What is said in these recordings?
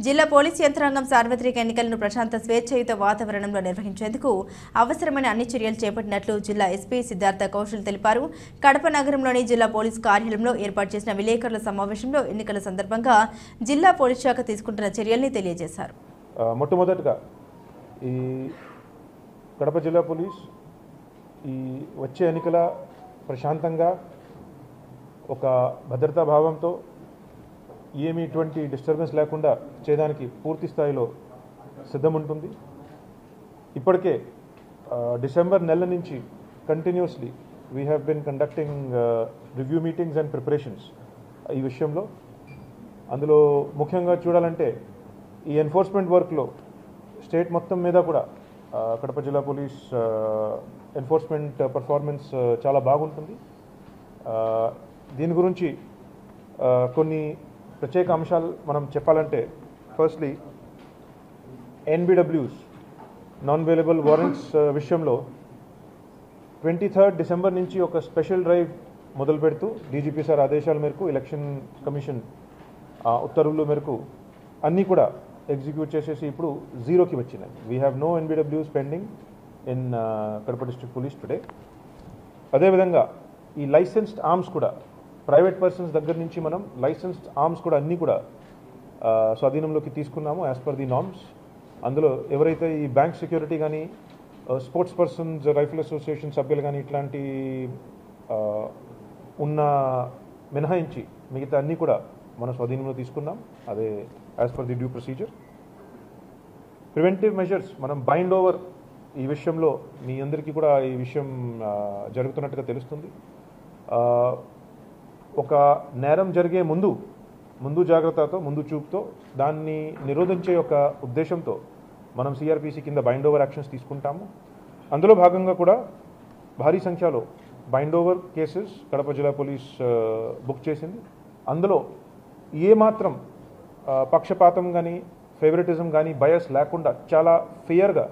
జిల్లా పోలీస్ యంత్రాంగం సార్వత్రిక ఎన్నికలను ప్రశాంత స్వేచ్ఛాయుత వాతావరణంలో నిర్వహించేందుకు అవసరమైన అన్ని చర్యలు చేపట్టినట్లు జిల్లా ఎస్పీ సిద్ధార్థ కౌశల్ తెలిపారు. కడప నగరంలోని జిల్లా పోలీస్ కార్యాలయంలో ఏర్పాటు చేసిన విలేకరుల సమావేశంలో ఎన్నికల సందర్భంగా జిల్లా పోలీస్ శాఖ తీసుకుంటున్న చర్యల్ని తెలియజేశారు. మొట్టమొదటిగా ఈ కడప జిల్లా పోలీస్ ఈ వచ్చే ఎన్నికల ప్రశాంతంగా ఒక భద్రతా భావంతో ఏమి ఇటువంటి డిస్టర్బెన్స్ లేకుండా చేయడానికి పూర్తి స్థాయిలో సిద్ధం ఉంటుంది. ఇప్పటికే డిసెంబర్ నెల నుంచి continuously we have been conducting review meetings and preparations ఈ విషయంలో. అందులో ముఖ్యంగా చూడాలంటే ఈ ఎన్ఫోర్స్మెంట్ వర్క్లో స్టేట్ మొత్తం మీద కూడా కడప జిల్లా పోలీస్ ఎన్ఫోర్స్మెంట్ పర్ఫార్మెన్స్ చాలా బాగుంటుంది. దీని గురించి కొన్ని ప్రత్యేక అంశాలు మనం చెప్పాలంటే, firstly NBWs non available warrants విషయంలో 23 డిసెంబర్ నుంచి ఒక స్పెషల్ డ్రైవ్ మొదలు పెడుతూ డీజీపీ సార్ ఆదేశాల మేరకు ఎలక్షన్ కమిషన్ ఉత్తర్వుల మేరకు అన్నీ కూడా ఎగ్జిక్యూట్ చేసేసి ఇప్పుడు జీరోకి వచ్చినాయి. We have no NBWs pending in Kadapa district police today. అదేవిధంగా ఈ లైసెన్స్డ్ ఆర్మ్స్ కూడా ప్రైవేట్ పర్సన్స్ దగ్గర నుంచి మనం లైసెన్స్డ్ ఆర్మ్స్ కూడా అన్నీ కూడా స్వాధీనంలోకి తీసుకున్నాము యాజ్ పర్ ది నార్మ్స్. అందులో ఎవరైతే ఈ బ్యాంక్ సెక్యూరిటీ కానీ స్పోర్ట్స్ పర్సన్స్ రైఫిల్ అసోసియేషన్ సభ్యులు కానీ ఇట్లాంటి ఉన్న మినహాయించి మిగతా అన్నీ కూడా మనం స్వాధీనంలో తీసుకున్నాం. అదే as per the due procedure. Preventive measures మనం బైండ్ ఓవర్ ఈ విషయంలో మీ అందరికీ కూడా ఈ విషయం జరుగుతున్నట్టుగా తెలుస్తుంది. ఒక నేరం జరిగే ముందు జాగ్రత్తతో ముందు చూపుతో దాన్ని నిరోధించే ఒక ఉద్దేశంతో మనం సిఆర్పిసి కింద బైండ్ ఓవర్ యాక్షన్స్ తీసుకుంటాము. అందులో భాగంగా కూడా భారీ సంఖ్యలో బైండ్ ఓవర్ కేసెస్ కడప జిల్లా పోలీస్ బుక్ చేసింది. అందులో ఏమాత్రం పక్షపాతం కానీ ఫేవరెటిజం కానీ బయస్ లేకుండా చాలా ఫెయిర్గా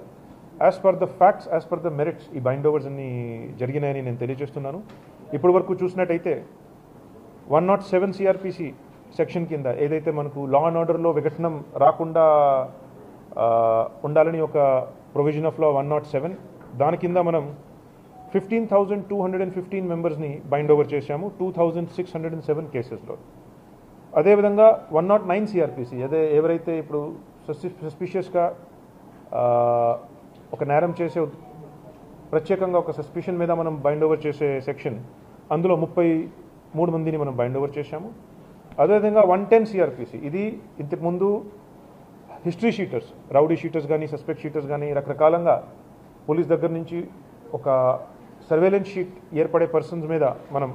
as per the facts as per the merits ఈ బైండ్ ఓవర్స్ అన్ని జరిగినాయని నేను తెలియజేస్తున్నాను. ఇప్పటి వరకు చూసినట్టయితే 107 సిఆర్పిసి సెక్షన్ కింద ఏదైతే మనకు లా అండ్ ఆర్డర్లో విఘటనం రాకుండా ఉండాలని ఒక ప్రొవిజన్ ఆఫ్ లా 107, దాని కింద మనం 15,215 మెంబర్స్ని బైండ్ ఓవర్ చేశాము 2,607 కేసెస్లో. అదేవిధంగా 109 సిఆర్పిసి ఎవరైతే ఇప్పుడు సస్పిషియస్గా ఒక నేరం చేసే ప్రత్యేకంగా ఒక సస్పిషన్ మీద మనం బైండ్ ఓవర్ చేసే సెక్షన్, అందులో 33 మందిని మనం బైండ్ ఓవర్ చేశాము. అదేవిధంగా 110 సిఆర్పిసి ఇది ఇంతకుముందు హిస్టరీ షీటర్స్, రౌడీ షీటర్స్ కానీ సస్పెక్ట్ షీటర్స్ కానీ రకరకాలంగా పోలీస్ దగ్గర నుంచి ఒక సర్వేలెన్స్ షీట్ ఏర్పడే పర్సన్స్ మీద మనం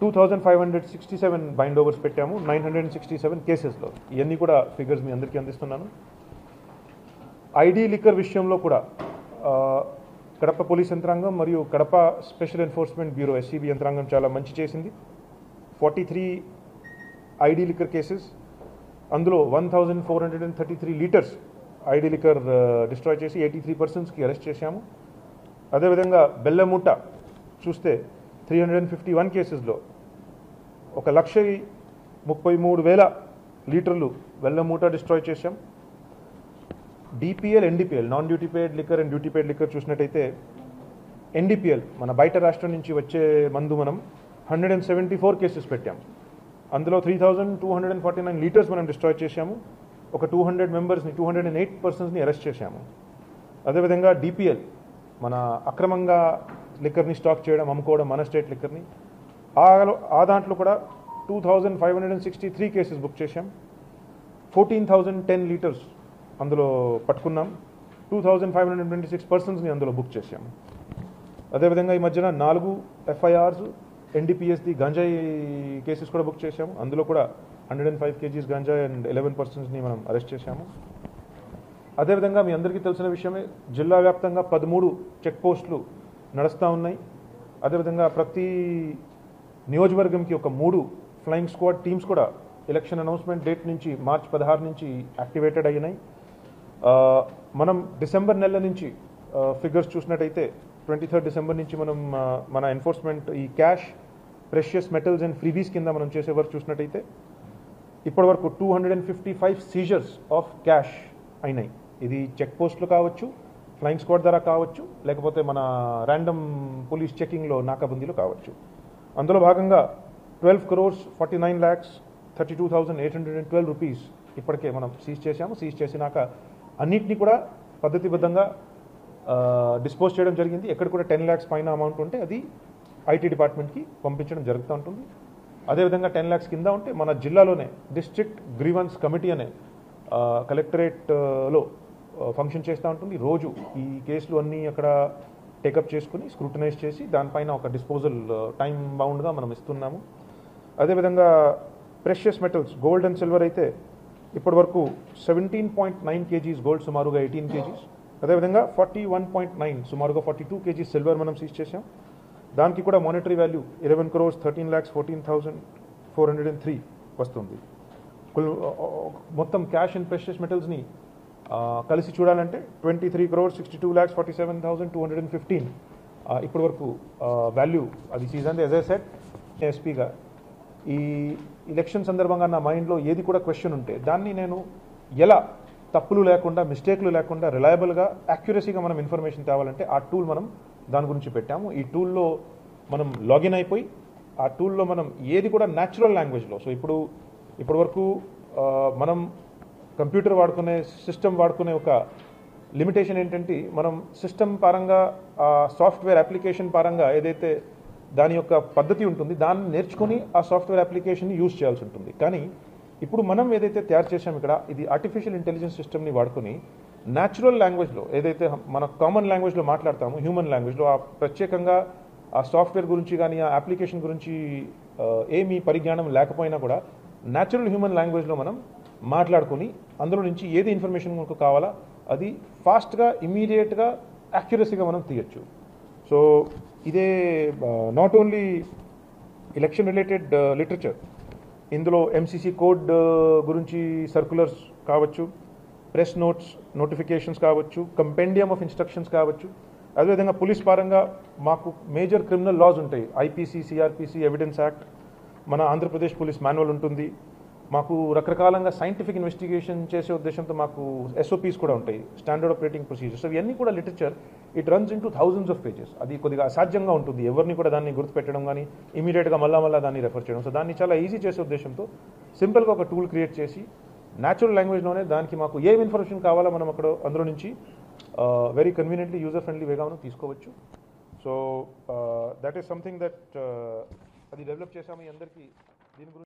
2,567 బైండ్ ఓవర్స్ పెట్టాము 967 కేసెస్లో. ఇవన్నీ కూడా ఫిగర్స్ మీ అందరికీ అందిస్తున్నాను. ఐడి లిక్కర్ విషయంలో కూడా కడప పోలీస్ యంత్రాంగం మరియు Kadapa special enforcement bureau SCB యంత్రాంగం చాలా మంచి చేసింది. 43 ఐడి లిక్కర్ కేసెస్, అందులో 1,433 లీటర్స్ ఐడి లిక్కర్ డిస్ట్రాయ్ చేసి 83 పర్సన్స్కి అరెస్ట్ చేశాము. అదేవిధంగా బెల్లమూట చూస్తే 351 కేసెస్లో 1,33,000 లీటర్లు బెల్లమూట డిస్ట్రాయ్ చేశాం. DPL NDPL non duty paid liquor and duty paid liquor చూసినట్టయితే ఎన్డిపిఎల్ మన బయట రాష్ట్రం నుంచి వచ్చే మందు మనం 174 కేసెస్ పెట్టాము. అందులో 3,249 లీటర్స్ మనం డిస్ట్రాయ్ చేశాము. ఒక 200 మెంబర్స్ని 208 పర్సన్స్ని అరెస్ట్ చేశాము. అదేవిధంగా డిపిఎల్ మన అక్రమంగా లిక్కర్ని స్టాక్ చేయడం అమ్ముకోవడం మన స్టేట్ లిక్కర్ని ఆ దాంట్లో కూడా 2,563 కేసెస్ బుక్ చేశాం. 14,010 లీటర్స్ అందులో పట్టుకున్నాం. 2,526 పర్సన్స్ని అందులో బుక్ చేశాము. అదేవిధంగా ఈ మధ్యన 4 ఎఫ్ఐఆర్స్ ఎన్డీపీఎస్ది గంజాయి కేసెస్ కూడా బుక్ చేశాము. అందులో కూడా 105 కేజీస్ గంజాయి అండ్ 11 పర్సన్స్ని మనం అరెస్ట్ చేశాము. అదేవిధంగా మీ అందరికీ తెలిసిన విషయమే, జిల్లా వ్యాప్తంగా 13 చెక్ పోస్టులు నడుస్తూ ఉన్నాయి. అదేవిధంగా ప్రతి నియోజకవర్గంకి ఒక 3 ఫ్లయింగ్ స్క్వాడ్ టీమ్స్ కూడా ఎలక్షన్ అనౌన్స్మెంట్ డేట్ నుంచి మార్చి 16 నుంచి యాక్టివేటెడ్ అయినాయి. మనం డిసెంబర్ నెల నుంచి ఫిగర్స్ చూసినట్టయితే 23 డిసెంబర్ నుంచి మనం మన ఎన్ఫోర్స్మెంట్ ఈ cash, precious metals and freebies కింద మనం చేసే వర్క్ చూసినట్టయితే ఇప్పటి వరకు 255 సీజర్స్ ఆఫ్ క్యాష్ అయినాయి. ఇది చెక్ పోస్టులు కావచ్చు, ఫ్లయింగ్ స్క్వాడ్ ద్వారా కావచ్చు, లేకపోతే మన ర్యాండమ్ పోలీస్ చెకింగ్లో నాకాబందీలో కావచ్చు. అందులో భాగంగా 12,49,32,812 రూపీస్ ఇప్పటికే మనం సీజ్ చేశాము. సీజ్ చేసినాక అన్నింటినీ కూడా పద్ధతిబద్ధంగా డిస్పోజ్ చేయడం జరిగింది. ఎక్కడ కూడా 10 lakhs పైన అమౌంట్ ఉంటే అది ఐటీ డిపార్ట్మెంట్కి పంపించడం జరుగుతూ ఉంటుంది. అదేవిధంగా 10 lakhs కింద ఉంటే మన జిల్లాలోనే డిస్ట్రిక్ట్ గ్రీవెన్స్ కమిటీ అనే కలెక్టరేట్లో ఫంక్షన్ చేస్తూ ఉంటుంది. రోజు ఈ కేసులు అన్నీ అక్కడ టేకప్ చేసుకుని స్క్రూటనైజ్ చేసి దానిపైన ఒక డిస్పోజల్ టైం బౌండ్గా మనం ఇస్తున్నాము. అదేవిధంగా precious metals gold and silver అయితే ఇప్పటి వరకు 17.9 kgs గోల్డ్, సుమారుగా 18 kgs. అదేవిధంగా 41.9 సుమారుగా 42 kgs సిల్వర్ మనం సీజ్ చేసాం. దానికి కూడా మానిటరీ వాల్యూ 11,13,14,403 వస్తుంది. మొత్తం క్యాష్ అండ్ ప్రెషియస్ మెటల్స్ని కలిసి చూడాలంటే 23,62,47,215 ఇప్పటి వరకు వాల్యూ అది సీజన్. యాజ్ ఐ సెడ్ ఎస్పీగా ఈ ఎలక్షన్ సందర్భంగా నా మైండ్లో ఏది కూడా క్వశ్చన్ ఉంటే దాన్ని నేను ఎలా తప్పులు లేకుండా, మిస్టేక్లు లేకుండా రిలయబుల్గా, యాక్యురసీగా మనం ఇన్ఫర్మేషన్ తేవాలంటే ఆ టూల్ మనం దాని గురించి పెట్టాము. ఈ టూల్లో మనం లాగిన్ అయిపోయి ఆ టూల్లో మనం ఏది కూడా న్యాచురల్ లాంగ్వేజ్లో, సో ఇప్పటి వరకు మనం కంప్యూటర్ వాడుకునే, సిస్టమ్ వాడుకునే ఒక లిమిటేషన్ ఏంటంటే మనం సిస్టమ్ పరంగా, సాఫ్ట్వేర్ అప్లికేషన్ పరంగా ఏదైతే దాని యొక్క పద్ధతి ఉంటుంది దాన్ని నేర్చుకొని ఆ సాఫ్ట్వేర్ అప్లికేషన్ని యూజ్ చేయాల్సి ఉంటుంది. కానీ ఇప్పుడు మనం ఏదైతే తయారు చేసాము ఇక్కడ, ఇది ఆర్టిఫిషియల్ ఇంటెలిజెన్స్ సిస్టమ్ని వాడుకొని న్యాచురల్ లాంగ్వేజ్లో ఏదైతే మన కామన్ లాంగ్వేజ్లో మాట్లాడతామో, హ్యూమన్ లాంగ్వేజ్లో, ఆ ప్రత్యేకంగా ఆ సాఫ్ట్వేర్ గురించి కానీ ఆ అప్లికేషన్ గురించి ఏమీ పరిజ్ఞానం లేకపోయినా కూడా న్యాచురల్ హ్యూమన్ లాంగ్వేజ్లో మనం మాట్లాడుకొని అందులో నుంచి ఏది ఇన్ఫర్మేషన్ మనకు కావాలా అది ఫాస్ట్గా, ఇమీడియట్గా, యాక్యురసీగా మనం తీయచ్చు. సో ఇదే not only election related literature, ఇందులో ఎంసీసీ కోడ్ గురించి సర్క్యులర్స్ కావచ్చు, ప్రెస్ నోట్స్, నోటిఫికేషన్స్ కావచ్చు, కంపెండియం ఆఫ్ ఇన్స్ట్రక్షన్స్ కావచ్చు. అదేవిధంగా పోలీస్ పరంగా మాకు మేజర్ క్రిమినల్ లాస్ ఉంటాయి. ఐపీసీ, సిఆర్పిసి, ఎవిడెన్స్ యాక్ట్, మన ఆంధ్రప్రదేశ్ పోలీస్ మాన్యువల్ ఉంటుంది. మాకు రకరకాలంగా సైంటిఫిక్ ఇన్వెస్టిగేషన్ చేసే ఉద్దేశంతో మాకు ఎస్ఓపీస్ కూడా ఉంటాయి, స్టాండర్డ్ ఆపరేటింగ్ ప్రొసీజర్స్. ఇవన్నీ కూడా literature it runs into thousands of pages. అది కొద్దిగా అసాధ్యంగా ఉంటుంది ఎవరిని కూడా దాన్ని గుర్తుపెట్టడం కానీ ఇమీడియట్గా మళ్ళా దాన్ని రెఫర్ చేయడం. సో దాన్ని చాలా ఈజీ చేసే ఉద్దేశంతో సింపుల్గా ఒక టూల్ క్రియేట్ చేసి న్యాచురల్ లాంగ్వేజ్లోనే దానికి మాకు ఏం ఇన్ఫర్మేషన్ కావాలో మనం అక్కడ అందులో నుంచి వెరీ కన్వీనియంట్లీ, యూజర్ ఫ్రెండ్లీ వేగా మనం తీసుకోవచ్చు. So that is something that అది డెవలప్ చేసాము. అందరికీ దీని గురించి